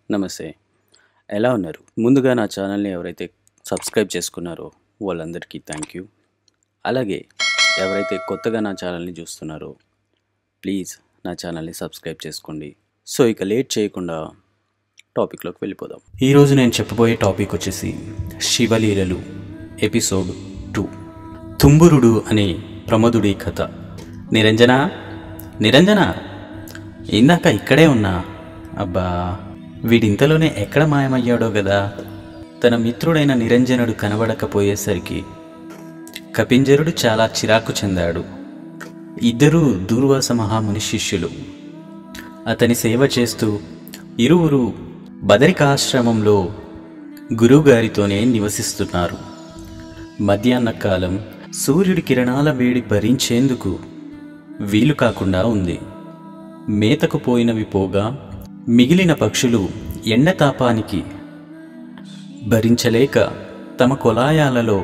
నమస్తే. ఎలా ఉన్నారు? ముందుగా నా ఛానల్‌ని ఎవరైతే సబ్స్క్రైబ్ చేసుకున్నారో వాళ్ళందరికీ థ్యాంక్ యూ. అలాగే ఎవరైతే కొత్తగా నా ఛానల్‌ని చూస్తున్నారో ప్లీజ్ నా ఛానల్‌ని సబ్స్క్రైబ్ చేసుకోండి. సో ఇక లేట్ చేయకుండా టాపిక్‌లోకి వెళ్ళిపోదాం. ఈరోజు నేను చెప్పబోయే టాపిక్ వచ్చేసి శివలీలలు ఎపిసోడ్ 2. తుంబురుడు అనే ప్రమదుడి కథ. నిరంజన ఇందాక ఇక్కడే ఉన్నా. అబ్బా, వీడింతలోనే ఎక్కడ మాయమయ్యాడో గదా. తన మిత్రుడైన నిరంజనుడు కనబడకపోయేసరికి కపింజరుడు చాలా చిరాకు చెందాడు. ఇద్దరూ దూర్వాస మహాముని శిష్యులు. అతని సేవ చేస్తూ ఇరువురు బదరికాశ్రమంలో గురువుగారితోనే నివసిస్తున్నారు. మధ్యాహ్న కాలం సూర్యుడి కిరణాల వేడి భరించేందుకు వీలు కాకుండా ఉంది. మేతకు పోయినవి పోగా మిగిలిన పక్షులు ఎండతాపానికి భరించలేక తమ కొలాయాలలో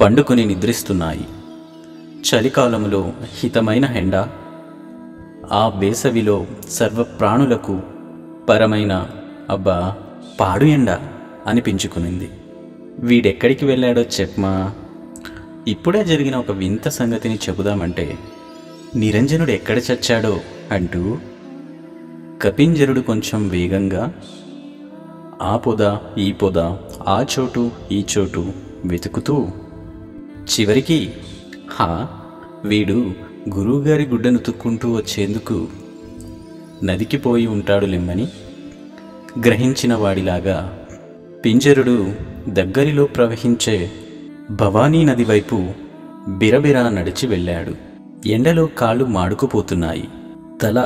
పండుకొని నిద్రిస్తున్నాయి. చలికాలములో హితమైన ఎండ, ఆ వేసవిలో సర్వప్రాణులకు పరమైన అబ్బా పాడు ఎండ అనిపించుకునింది. వీడెక్కడికి వెళ్ళాడో చెప్పమా. ఇప్పుడే జరిగిన ఒక వింత సంగతిని చెబుదామంటే నిరంజనుడు ఎక్కడ చచ్చాడో అంటూ కపింజరుడు కొంచెం వేగంగా ఆ పొద ఈ పొద, ఆ చోటు ఈ చోటు వెతుకుతూ చివరికి వీడు గురువుగారి గుడ్డను తుక్కుంటూ వచ్చేందుకు నదికి పోయి ఉంటాడు లెమ్మని గ్రహించిన వాడిలాగా పింజరుడు దగ్గరిలో ప్రవహించే భవానీ నది వైపు బిరబిరా నడిచి వెళ్ళాడు. ఎండలో కాళ్ళు మాడుకుపోతున్నాయి. తల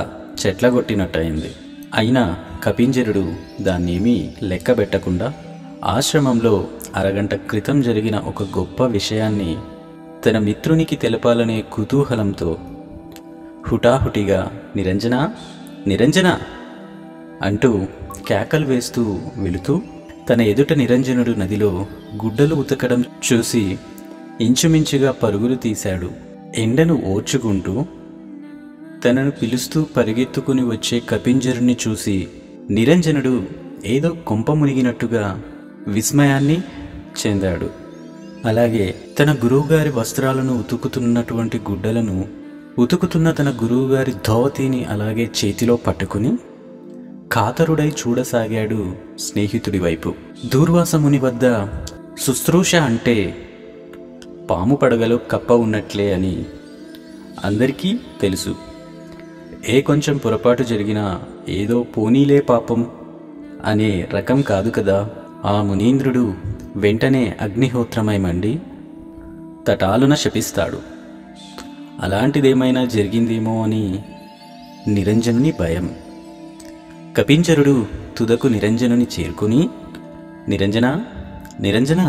చెట్లగొట్టినట్టయింది. అయినా కపింజరుడు దాన్నేమీ లెక్కబెట్టకుండా ఆశ్రమంలో అరగంట క్రితం జరిగిన ఒక గొప్ప విషయాన్ని తన మిత్రునికి తెలపాలనే కుతూహలంతో హుటాహుటిగా నిరంజన అంటూ కేకలు వేస్తూ వెళుతూ తన ఎదుట నిరంజనుడు నదిలో గుడ్డలు ఉతకడం చూసి ఇంచుమించుగా పరుగులు తీశాడు. ఎండను ఓర్చుకుంటూ తనను పిలుస్తూ పరిగెత్తుకుని వచ్చే కపింజరుని చూసి నిరంజనుడు ఏదో కొంప మునిగినట్టుగా విస్మయాన్ని చెందాడు. అలాగే తన గురువుగారి వస్త్రాలను ఉతుకుతున్నటువంటి గుడ్డలను ఉతుకుతున్న తన గురువుగారి ధోవతిని అలాగే చేతిలో పట్టుకుని కాతరుడై చూడసాగాడు స్నేహితుడి వైపు. దూర్వాసముని వద్ద శుశ్రూష అంటే పాము పడగలో కప్ప ఉన్నట్లే అని అందరికీ తెలుసు. ఏ కొంచెం పొరపాటు జరిగినా ఏదో పోనీలే పాపం అనే రకం కాదు కదా. ఆ మునీంద్రుడు వెంటనే అగ్నిహోత్రమై మండి తటాలున శపిస్తాడు. అలాంటిదేమైనా జరిగిందేమో అని నిరంజనుని భయం. కపింజరుడు తుదకు నిరంజనుని చేరుకుని నిరంజన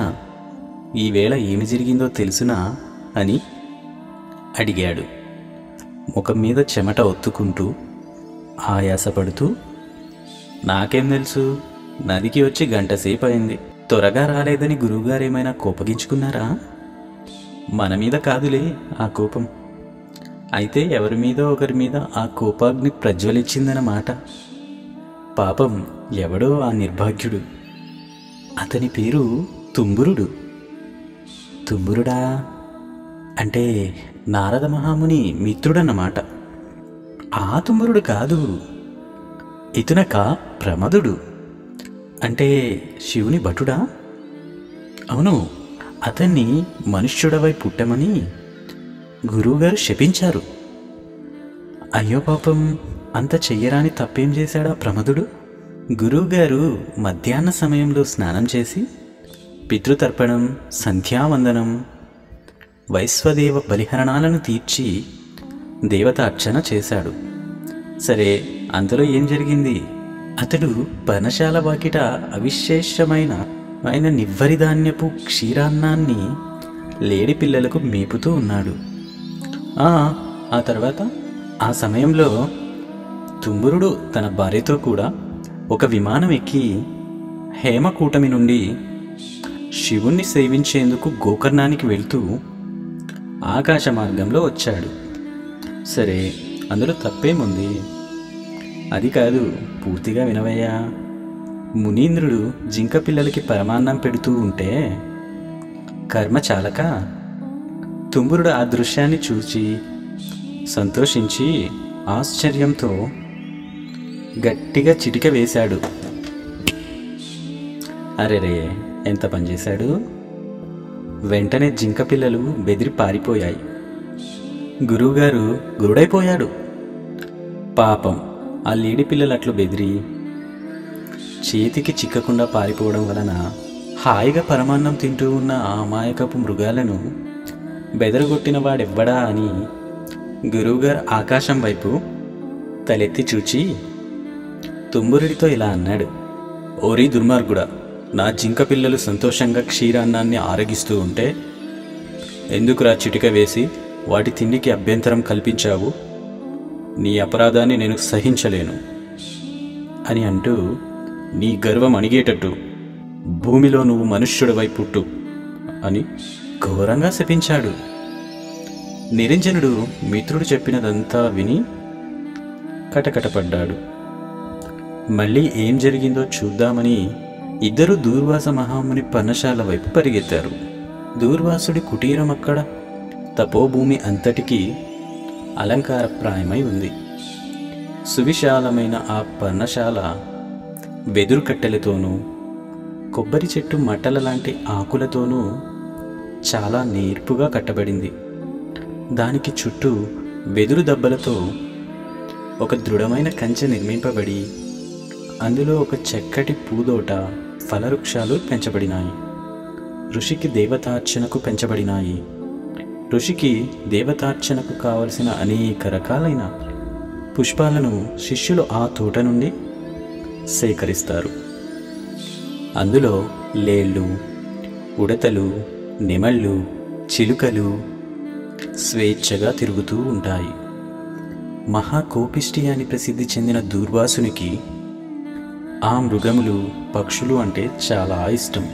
ఈవేళ ఏమి జరిగిందో తెలుసునా అని అడిగాడు. ముఖం మీద చెమట ఒత్తుకుంటూ ఆయాసపడుతూ నాకేం తెలుసు, నదికి వచ్చి గంటసేపు అయింది. త్వరగా రాలేదని గురువుగారేమైనా కోపగించుకున్నారా? మన మీద కాదులే ఆ కోపం. అయితే ఎవరి మీద ఒకరి మీద ఆ కోపాగ్ని ప్రజ్వలించిందన్నమాట. పాపం ఎవడో ఆ నిర్భాగ్యుడు. అతని పేరు తుంబురుడు. తుంబురుడా అంటే నారద మహాముని మిత్రుడన్నమాట. ఆ తుంబురుడు కాదు, ఇతునక ప్రమదుడు అంటే శివుని భటుడా? అవును, అతన్ని మనుష్యుడవై పుట్టమని గురువుగారు శపించారు. అయ్యో పాపం, అంత చెయ్యరాని తప్పేం చేశాడా ప్రమదుడు? గురువుగారు మధ్యాహ్న సమయంలో స్నానం చేసి పితృతర్పణం, సంధ్యావందనం, వైశ్వదేవ బలిహరణాలను తీర్చి దేవత అర్చన చేశాడు. సరే, అందులో ఏం జరిగింది? అతడు పర్ణశాల వాకిట అవిశేషమైన నివ్వరిధాన్యపు క్షీరాన్నాన్ని లేడి పిల్లలకు మేపుతూ ఉన్నాడు. ఆ తర్వాత ఆ సమయంలో తుంబురుడు తన భార్యతో కూడా ఒక విమానం ఎక్కి హేమకూటమి నుండి శివుణ్ణి సేవించేందుకు గోకర్ణానికి వెళ్తూ ఆకాశ మార్గంలో వచ్చాడు. సరే, అందులో తప్పేముంది? అది కాదు, పూర్తిగా వినవయ్యా మునీంద్రుడు జింక పిల్లలకి పరమాన్నం పెడుతూ ఉంటే కర్మ చాలక తుంబురుడు ఆ దృశ్యాన్ని చూచి సంతోషించి ఆశ్చర్యంతో గట్టిగా చిటిక వేశాడు. అరెరే, ఎంత పనిచేశాడు! వెంటనే జింక పిల్లలు బెదిరి పారిపోయాయి. గురువుగారు గురుడైపోయాడు. పాపం ఆ లేడి పిల్లలు అట్లు బెదిరి చేతికి చిక్కకుండా పారిపోవడం వలన హాయిగా పరమాన్నం తింటూ ఉన్న ఆ అమాయకపు మృగాలను బెదరగొట్టిన వాడెవ్వడా అని గురువుగారు ఆకాశం వైపు తలెత్తి చూచి తుంబురుడితో ఇలా అన్నాడు. ఓరి దుర్మార్గుడా, నా జింక పిల్లలు సంతోషంగా క్షీరాన్నాన్ని ఆరగిస్తూ ఉంటే ఎందుకురా చిటిక వేసి వాటి తిండికి అభ్యంతరం కల్పించావు? నీ అపరాధాన్ని నేను సహించలేను అని అంటూ నీ గర్వం అణిగేటట్టు భూమిలో నువ్వు మనుష్యుడివై పుట్టు అని ఘోరంగా శపించాడు. నిరంజనుడు మిత్రుడు చెప్పినదంతా విని కటకటపడ్డాడు. మళ్ళీ ఏం జరిగిందో చూద్దామని ఇద్దరు దూర్వాస మహాముని పర్ణశాల వైపు పరిగెత్తారు. దూర్వాసుడి కుటీరం అక్కడ తపోభూమి అంతటికీ అలంకారప్రాయమై ఉంది. సువిశాలమైన ఆ పర్ణశాల వెదురు కట్టెలతోనూ కొబ్బరి చెట్టు మట్టల లాంటి ఆకులతోనూ చాలా నేర్పుగా కట్టబడింది. దానికి చుట్టూ వెదురు దబ్బలతో ఒక దృఢమైన కంచె నిర్మింపబడి అందులో ఒక చక్కటి పూదోట ఫలవృక్షాలు పెంచబడినాయి. ఋషికి దేవతార్చనకు కావలసిన అనేక రకాలైన పుష్పాలను శిష్యులు ఆ తోట నుండి సేకరిస్తారు. అందులో లేళ్ళు, ఉడతలు, నెమళ్ళు, చిలుకలు స్వేచ్ఛగా తిరుగుతూ ఉంటాయి. మహాకోపిష్టి అని ప్రసిద్ధి చెందిన దూర్వాసునికి ఆ మృగములు, పక్షులు అంటే చాలా ఇష్టం.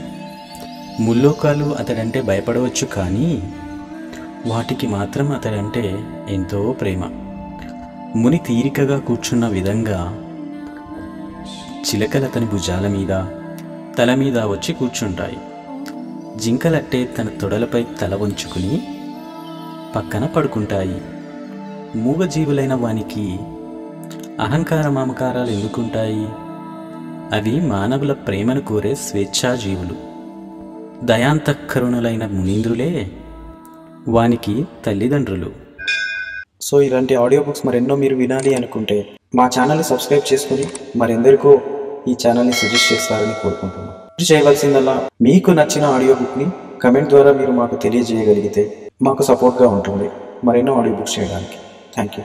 ముల్లోకాలు అతడంటే భయపడవచ్చు, కానీ వాటికి మాత్రం అతడంటే ఎంతో ప్రేమ. ముని తీరికగా కూర్చున్న విధంగా చిలకలు అతని భుజాల మీద, తల మీద వచ్చి కూర్చుంటాయి. జింకలట్టే తన తొడలపై తల వంచుకుని పక్కన పడుకుంటాయి. మూగజీవులైన వానికి అహంకార మమకారాలు ఎందుకుంటాయి? అవి మానవుల ప్రేమను కోరే స్వేచ్ఛాజీవులు. దయాంతఃకరుణులైన మునీంద్రులే వానికి తల్లిదండ్రులు. సో ఇలాంటి ఆడియో బుక్స్ మరెన్నో మీరు వినాలి అనుకుంటే మా ఛానల్ని సబ్స్క్రైబ్ చేసుకుని మరెందరికో ఈ ఛానల్ని సజెస్ట్ చేస్తారని కోరుకుంటున్నాను. చేయవలసిందల్లా మీకు నచ్చిన ఆడియో బుక్ని కమెంట్ ద్వారా మీరు మాకు తెలియజేయగలిగితే మాకు సపోర్ట్గా ఉంటుంది మరెన్నో ఆడియో బుక్స్ చేయడానికి. Thank you.